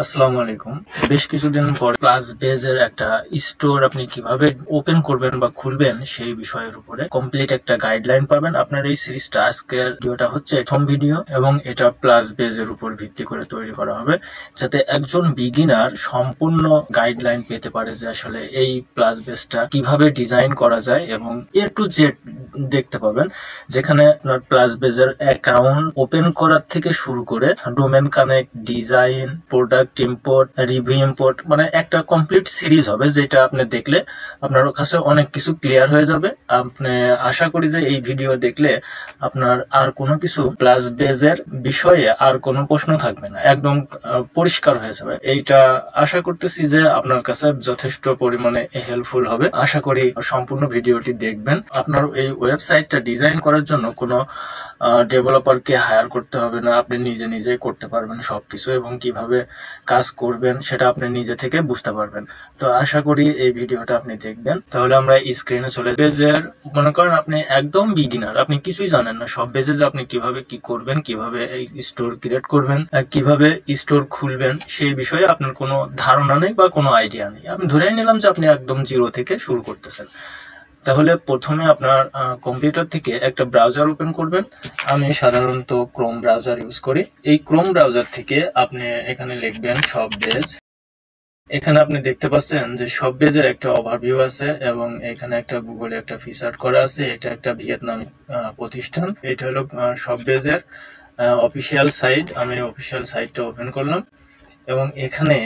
আসসালামু আলাইকুম। বেশ কিছুদিন পরে প্লাস বেজের একটা স্টোর আপনি কিভাবে ওপেন করবেন বা খুলবেন সেই বিষয়ের উপরে কমপ্লিট একটা গাইডলাইন পাবেন। আপনার এই সিরিজটা আজকের ভিডিওটা হচ্ছে প্রথম ভিডিও এবং এটা প্লাস বেজের উপর ভিত্তি করে তৈরি করা হবে, যাতে একজন বিগিনার সম্পূর্ণ গাইডলাইন পেতে পারে যে আসলে এই প্লাস বেজটা কিভাবে ডিজাইন করা যায় এবং এ টু জেড দেখতে পাবেন, যেখানে আপনার প্লাস বেজের অ্যাকাউন্ট ওপেন করার থেকে শুরু করে domain connect, design, product import, review import, মানে একটা কমপ্লিট সিরিজ হবে, যেটা আপনি দেখলে আপনার কাছে অনেক কিছু ক্লিয়ার হয়ে যাবে। আপনি আশা করি যে এই ভিডিও দেখলে আপনার আর কোনো কিছু প্লাস বেজের বিষয়ে আর কোনো প্রশ্ন থাকবে না, একদম পরিষ্কার হয়ে যাবে। এইটা আশা করতেছি যে আপনার কাছে যথেষ্ট পরিমাণে হেল্পফুল হবে। আশা করি সম্পূর্ণ ভিডিওটি দেখবেন। আপনার এই ওয়েবসাইটটা ডিজাইন করার জন্য কোনো ডেভেলপারকে হায়ার করতে হবে না, আপনি নিজে নিজেই করতে পারবেন সবকিছু, এবং কিভাবে কাজ করবেন সেটা আপনি নিজে থেকে বুঝতে পারবেন। তো আশা করি এই ভিডিওটা আপনি দেখবেন। তাহলে আমরা স্ক্রিনে চলে বেজের, মনে করেন আপনি একদম বিগিনার, আপনি কিছুই জানেন না সব বেজে যে আপনি কিভাবে কি করবেন, কিভাবে এই স্টোর ক্রিয়েট করবেন, কিভাবে স্টোর খুলবেন সেই বিষয়ে আপনার কোনো ধারণা নেই বা কোনো আইডিয়া নেই। আমি ধরেই নিলাম যে আপনি একদম জিরো থেকে শুরু করতেছেন। তাহলে প্রথমে আপনার কম্পিউটার থেকে একটা ব্রাউজার ওপেন করবেন। আমি সাধারণত ক্রোম ব্রাউজার ইউজ করি। এই ক্রোম ব্রাউজার থেকে আপনি এখানে লিখবেন সব বেজ। এখানে আপনি দেখতে পাচ্ছেন যে সব বেজের একটা ওভারভিউ আছে এবং এখানে একটা গুগলে একটা ফিচার করা আছে। এটা একটা ভিয়েতনামি প্রতিষ্ঠান। এটা হলো সব বেজের অফিসিয়াল সাইট। আমি অফিসিয়াল সাইটটা ওপেন করলাম এবং এখানে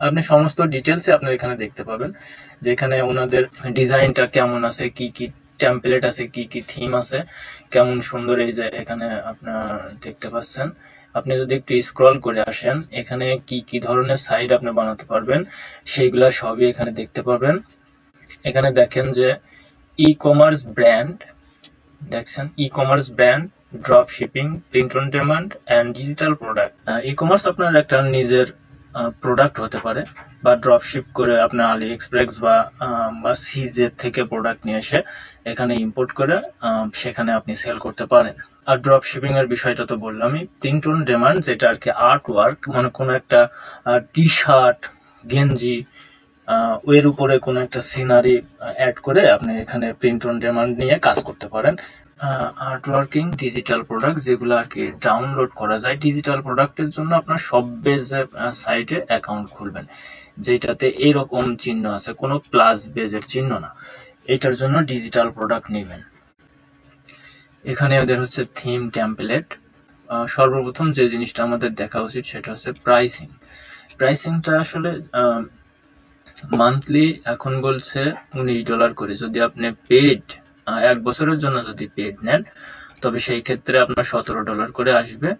আপনি সমস্ত ডিটেলসে আপনার এখানে দেখতে পাবেন, যে এখানে ওনাদের ডিজাইনটা কেমন আছে, কি কি টেমপ্লেট আছে, কি কি থিম আছে, কেমন সুন্দর। এই যে এখানে আপনার দেখতে পাচ্ছেন, আপনি যদি একটু স্ক্রল করে আসেন, এখানে কি কি ধরনের সাইট আপনি বানাতে পারবেন সেইগুলা সবই এখানে দেখতে পাবেন। এখানে দেখেন যে ই কমার্স ব্র্যান্ড, দেখছেন e commerce brand, drop shipping, print on demand and digital product. E commerce আপনার একটা নিজের প্রোডাক্ট হতে পারে, বা ড্রপ শিপ করে আপনার আলি এক্সপ্রেস বা সিজের থেকে প্রোডাক্ট নিয়ে এসে এখানে ইম্পোর্ট করে সেখানে আপনি সেল করতে পারেন। আর ড্রপ শিপিং এর বিষয়টা তো বললামই। প্রিন্ট অন ডিমান্ড, যেটা আর কি আর্ট ওয়ার্ক, মানে কোনো একটা টি শার্ট, গেঞ্জি, এর উপরে কোনো একটা সিনারি অ্যাড করে আপনি এখানে প্রিন্ট অন ডিমান্ড নিয়ে কাজ করতে পারেন। আর্ট ওয়ার্কিং, ডিজিটাল প্রোডাক্ট, যেগুলো আর কি ডাউনলোড করা যায়। ডিজিটাল প্রোডাক্টের জন্য আপনার সব বেজের সাইটে অ্যাকাউন্ট খুলবেন, যেটাতে এরকম চিহ্ন আছে, কোনো প্লাস বেজের চিহ্ন না। এটার জন্য ডিজিটাল প্রোডাক্ট নেবেন। এখানে ওদের হচ্ছে থিম, টেমপ্লেট। সর্বপ্রথম যে জিনিসটা আমাদের দেখা উচিত সেটা হচ্ছে প্রাইসিং। প্রাইসিংটা আসলে মান্থলি এখন বলছে $19 করে। যদি আপনি পেড 1 বছরের জন্য যদি পেড নেন, তবে সেই ক্ষেত্রে আপনার $17 করে আসবে।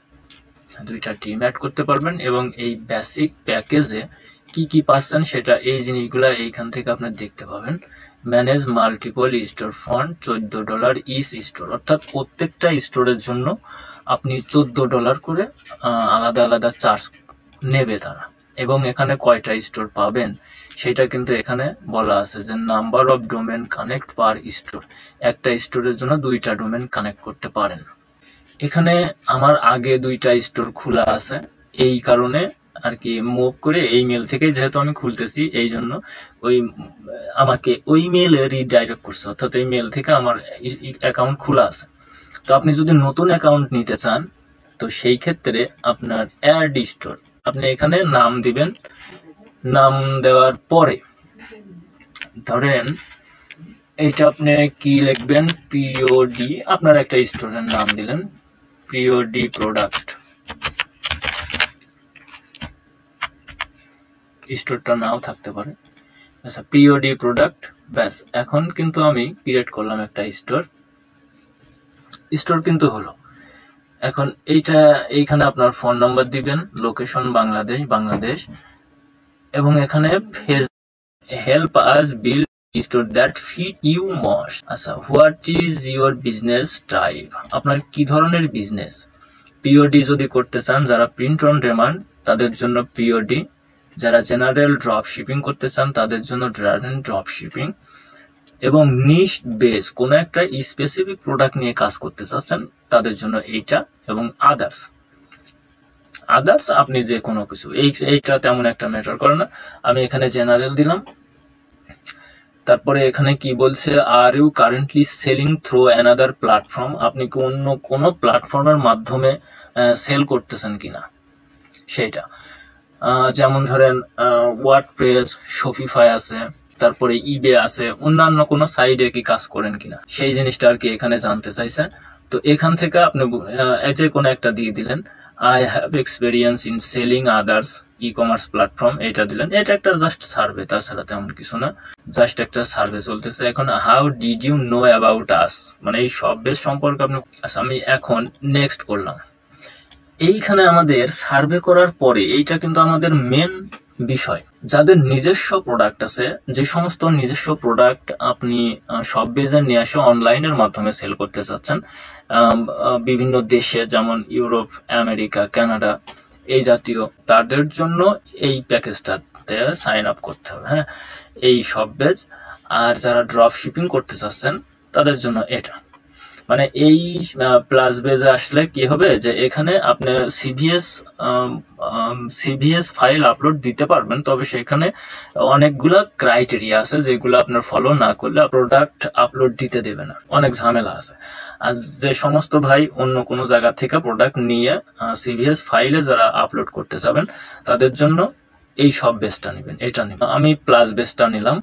2টা টিম অ্যাড করতে পারবেন এবং এই বেসিক প্যাকেজে কি কি পাচ্ছেন সেটা এই জিনিসগুলা এইখান থেকে আপনি দেখতে পাবেন। Manage multiple store front, $14 each store, অর্থাৎ প্রত্যেকটা স্টোরের জন্য আপনি $14 করে আলাদা আলাদা চার্জ নেবে তারা। এবং এখানে কয়টা স্টোর পাবেন সেটা কিন্তু এখানে বলা আছে, যে number of domain connect per store. একটা স্টোরের জন্য 2টা ডোমেন কানেক্ট করতে পারেন। এখানে আমার আগে 2টা স্টোর খোলা আছে, এই কারণে আর কি মুভ করে এই মেল থেকে যেহেতু আমি খুলতেছি, এই জন্য আমাকে ওই মেলে রিডাইরেক্ট করছে, অর্থাৎ এই মেল থেকে আমার অ্যাকাউন্ট খোলা আছে। তো আপনি যদি নতুন অ্যাকাউন্ট নিতে চান, তো সেই ক্ষেত্রে আপনার অ্যাড স্টোর, আপনি এখানে নাম দিবেন। নাম দেওয়ার পরে ধরেন এইটা আপনি কি লিখবেন, পিওডি, আপনার একটা স্টোরের নাম দিলেন, পিওডি প্রোডাক্ট। স্টোরটা নাও থাকতে পারে, আচ্ছা পিওডি প্রোডাক্ট, ব্যাস। এখন কিন্তু আমি ক্রিয়েট করলাম একটা স্টোর কিন্তু হলো। এখন এইখানে আপনার ফোন নাম্বার দিবেন, লোকেশন বাংলাদেশ, এবং এখানে help us build store that fit you most. আচ্ছা, what is your business type, আপনার কি ধরনের বিজনেস। পিওডি যদি করতে চান, যারা প্রিন্ট অন ডিমান্ড তাদের জন্য পিওডি, যারা জেনারেল ড্রপ শিপিং করতে চান তাদের জন্য ড্রপ শিপিং, এবং নিশ বেস কোনো একটা স্পেসিফিক প্রোডাক্ট নিয়ে কাজ করতে চাচ্ছেন তাদের জন্য এইটা, এবং আদার্স। আদার্স আপনি যে কোনো কিছু, এইটা তেমন একটা ম্যাটার করে না। আমি এখানে জেনারেল দিলাম। তারপরে এখানে কি বলছে, are you currently selling through another platform, আপনি কি অন্য কোনো প্ল্যাটফর্মের মাধ্যমে সেল করতেছেন কিনা সেইটা। যেমন ধরেন ওয়ার্ডপ্রেস, শপিফাই আছে, তারপরে ইবে আছে, অন্যান্য কোনো সাইডে কি কাজ করেন কিনা সেই জিনিসটা আর কি এখানে জানতে চাইছে। তো এখান থেকে আপনি যে কোনো একটা দিয়ে দিলেন, I have experience in selling others e commerce platform, এটা দিলেন। এটা একটা জাস্ট সার্ভে, তাছাড়া তেমন কিছু না, জাস্ট একটা সার্ভে চলতেছে। এখন how did you know about us, মানে এই সব বেশ সম্পর্কে আপনি, আমি এখন নেক্সট করলাম। এইখানে আমাদের সার্ভে করার পরে এইটা কিন্তু আমাদের মেন বিষয়, যাদের নিজস্ব প্রোডাক্ট আছে, যে সমস্ত নিজস্ব প্রোডাক্ট আপনি সব বেজে নিয়ে আসে অনলাইনের মাধ্যমে সেল করতে চাচ্ছেন বিভিন্ন দেশে, যেমন ইউরোপ, আমেরিকা, কানাডা এই জাতীয়, তাদের জন্য এই প্যাকেজটাতে সাইন আপ করতে হবে। হ্যাঁ, এই সব বেজ। আর যারা ড্রপ শিপিং করতে চাচ্ছেন তাদের জন্য এটা, মানে এই প্লাস বেজে আসলে কি হবে যে এখানে আপনি সিভিএস ফাইল আপলোড দিতে পারবেন, তবে সেখানে অনেকগুলা ক্রাইটেরিয়া আছে যেগুলো আপনার ফলো না করলে প্রোডাক্ট আপলোড দিতে দেবে না, অনেক ঝামেলা আছে। আর যে সমস্ত ভাই অন্য কোনো জায়গা থেকে প্রোডাক্ট নিয়ে সিভিএস ফাইলে যারা আপলোড করতে যাবেন তাদের জন্য এই সব বেসটা নেবেন, এটা নেবেন। আমি প্লাস বেসটা নিলাম।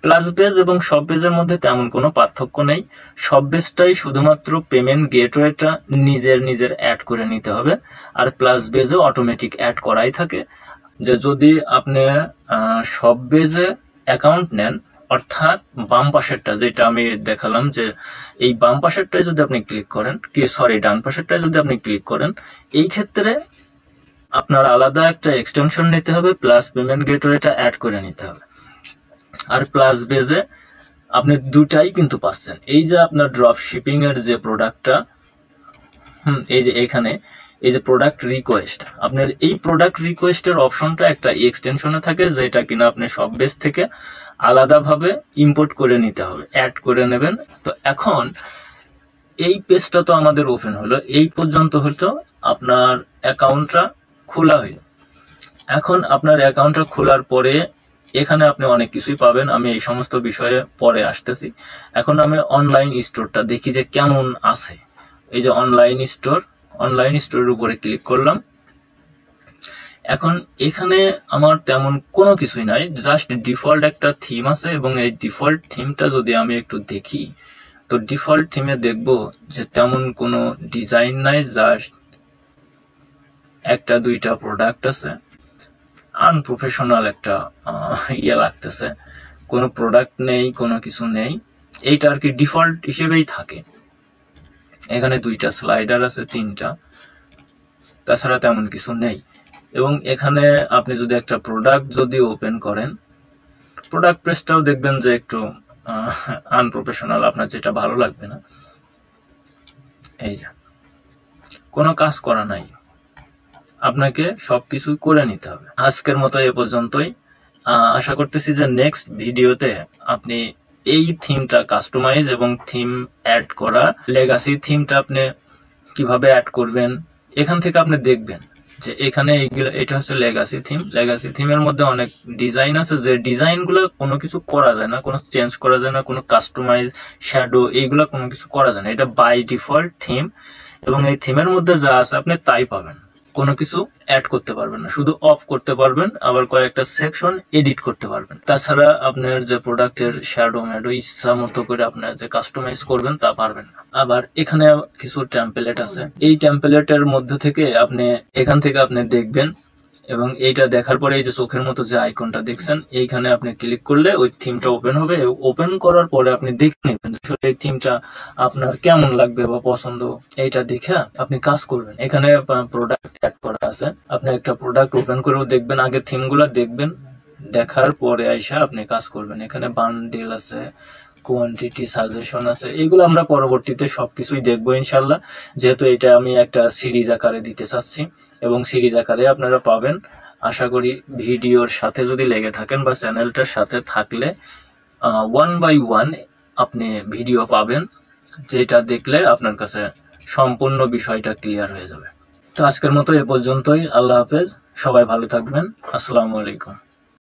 প্লাস বেজ এবং সব বেজের মধ্যে তেমন কোনো পার্থক্য নেই। সব বেজটাই শুধুমাত্র পেমেন্ট গেটওয়েটা নিজের অ্যাড করে নিতে হবে, আর প্লাস বেজে অটোমেটিক অ্যাড করাই থাকে। যে যদি আপনি সব বেজে অ্যাকাউন্ট নেন, অর্থাৎ বাম পাশেরটা যেটা আমি দেখালাম, যে এই বাম পাশেরটায় যদি আপনি ক্লিক করেন, ডান পাশেরটায় যদি আপনি ক্লিক করেন, এই ক্ষেত্রে আপনার আলাদা একটা এক্সটেনশন নিতে হবে, প্লাস পেমেন্ট গেটওয়েটা অ্যাড করে নিতে হবে। আর প্লাস বেজে আপনি দুটাই কিন্তু পাচ্ছেন। এই যে আপনার ড্রপ শিপিং এর যে প্রোডাক্টটা, এই যে এখানে এই যে প্রোডাক্ট রিকোয়েস্ট, আপনার এই প্রোডাক্ট রিকোয়েস্টের অপশনটা একটা এক্সটেনশনে থাকে, যেটা কিনা আপনি সব বেজ থেকে আলাদাভাবে ইম্পোর্ট করে নিতে হবে, অ্যাড করে নেবেন। তো এখন এই পেজটা তো আমাদের ওপেন হলো, এই পর্যন্ত হলো আপনার অ্যাকাউন্টটা খোলা হইল। এখন আপনার অ্যাকাউন্টটা খোলার পরে এখানে আপনি অনেক কিছুই পাবেন, আমি এই সমস্ত বিষয়ে পরে আসতেছি। এখন আমি অনলাইন স্টোরটা দেখি যে কেমন আছে। এই যে অনলাইন স্টোরের উপরে ক্লিক করলাম। এখন এখানে আমার তেমন কোনো কিছুই নাই, জাস্ট ডিফল্ট একটা থিম আছে, এবং এই ডিফল্ট থিমটা যদি আমি একটু দেখি, তো ডিফল্ট থিমে দেখব যে তেমন কোনো ডিজাইন নাই, জাস্ট একটা দুইটা প্রোডাক্ট আছে। আনপ্রফেশনাল একটা ইয়ে লাগতেছে, কোনো প্রোডাক্ট নেই, কোনো কিছু নেই, এইটা আর কি ডিফল্ট হিসেবেই থাকে। এখানে দুইটা স্লাইডার আছে, তিনটা, তাছাড়া তেমন কিছু নেই। এবং এখানে আপনি যদি একটা প্রোডাক্ট যদি ওপেন করেন, প্রোডাক্ট পেজটাও দেখবেন যে একটু আনপ্রফেশনাল, আপনার যেটা ভালো লাগবে না। এই যে কোনো কাজ করা নাই, আপনাকে সবকিছু করে নিতে হবে। আজকের মতো এ পর্যন্তই। আশা করতেছি যে নেক্সট ভিডিওতে আপনি এই থিমটা কাস্টমাইজ এবং থিম অ্যাড করা, লেগাসি থিমটা আপনি কিভাবে অ্যাড করবেন, এখান থেকে আপনি দেখবেন যে এখানে এইগুলো, এটা হচ্ছে লেগাসি থিম। লেগাসি থিমের মধ্যে অনেক ডিজাইন আছে, যে ডিজাইনগুলো কোনো কিছু করা যায় না, কোনো চেঞ্জ করা যায় না, কোনো কাস্টমাইজ, শ্যাডো, এইগুলো কোনো কিছু করা যায় না। এটা বাই ডিফল্ট থিম, এবং এই থিমের মধ্যে যা আছে আপনি তাই পাবেন, কোনো কিছু অ্যাড করতে পারবেন না, শুধু অফ করতে পারবেন, আবার কয়েকটা সেকশন এডিট করতে পারবেন। তাছাড়া আপনার যে প্রোডাক্টের শ্যাডো ম্যাডো ইচ্ছা মতো করে আপনার যে কাস্টমাইজ করবেন তা পারবেন না। আবার এখানে কিছু টেমপ্লেট আছে, এই টেমপ্লেটের মধ্যে থেকে আপনি এখান থেকে আপনি দেখবেন, এবং এইটা দেখার পরে এই যে চোখের মতো যে আইকনটা দেখছেন, এইখানে আপনি ক্লিক করলে ওই থিমটা ওপেন হবে। ওপেন করার পরে আপনি দেখে নেবেন এই থিমটা আপনার কেমন লাগবে বা পছন্দ, এইটা দেখে আপনি কাজ করবেন। এখানে প্রোডাক্ট অ্যাড করা আছে, আপনি একটা প্রোডাক্ট ওপেন করেও দেখবেন, আগে থিমগুলো দেখবেন, দেখার পরে আইসা আপনি কাজ করবেন। এখানে বান্ডেল আছে, কোয়ান্টিটি, সাজেশন আছে, এগুলো আমরা পরবর্তীতে সবকিছুই দেখবো ইনশাল্লাহ, যেহেতু এটা আমি একটা সিরিজ আকারে দিতে চাচ্ছি, এবং সিরিজ আকারে আপনারা পাবেন। আশা করি ভিডিওর সাথে যদি লেগে থাকেন বা চ্যানেলটার সাথে থাকলে 1 by 1 আপনি ভিডিও পাবেন, যেটা দেখলে আপনার কাছে সম্পূর্ণ বিষয়টা ক্লিয়ার হয়ে যাবে। তো আজকের মতো এ পর্যন্তই। আল্লাহ হাফেজ, সবাই ভালো থাকবেন। আসসালামু আলাইকুম।